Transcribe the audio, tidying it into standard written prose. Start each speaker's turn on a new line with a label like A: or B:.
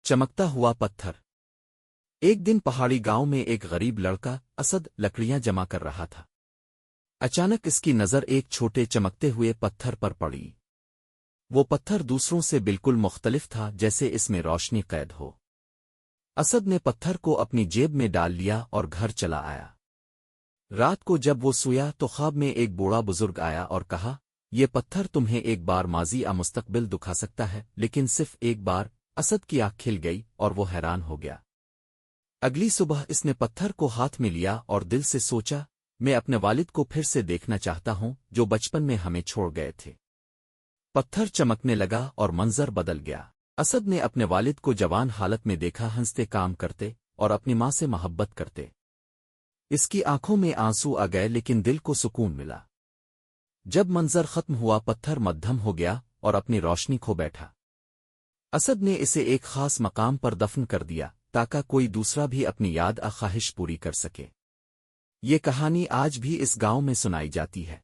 A: چمکتا ہوا پتھر۔ ایک دن پہاڑی گاؤں میں ایک غریب لڑکا اسد لکڑیاں جمع کر رہا تھا۔ اچانک اس کی نظر ایک چھوٹے چمکتے ہوئے پتھر پر پڑی۔ وہ پتھر دوسروں سے بالکل مختلف تھا، جیسے اس میں روشنی قید ہو۔ اسد نے پتھر کو اپنی جیب میں ڈال لیا اور گھر چلا آیا۔ رات کو جب وہ سویا تو خواب میں ایک بوڑھا بزرگ آیا اور کہا، یہ پتھر تمہیں ایک بار ماضی مستقبل دکھا سکتا ہے، لیکن صرف ایک بار۔ اسد کی آنکھ کھل گئی اور وہ حیران ہو گیا۔ اگلی صبح اس نے پتھر کو ہاتھ میں لیا اور دل سے سوچا، میں اپنے والد کو پھر سے دیکھنا چاہتا ہوں جو بچپن میں ہمیں چھوڑ گئے تھے۔ پتھر چمکنے لگا اور منظر بدل گیا۔ اسد نے اپنے والد کو جوان حالت میں دیکھا، ہنستے کام کرتے اور اپنی ماں سے محبت کرتے۔ اس کی آنکھوں میں آنسو آ گئے لیکن دل کو سکون ملا۔ جب منظر ختم ہوا پتھر مدھم ہو گیا اور اپنی روشنی کھو بیٹھا۔ اسد نے اسے ایک خاص مقام پر دفن کر دیا تاکہ کوئی دوسرا بھی اپنی یاد خواہش پوری کر سکے۔ یہ کہانی آج بھی اس گاؤں میں سنائی جاتی ہے۔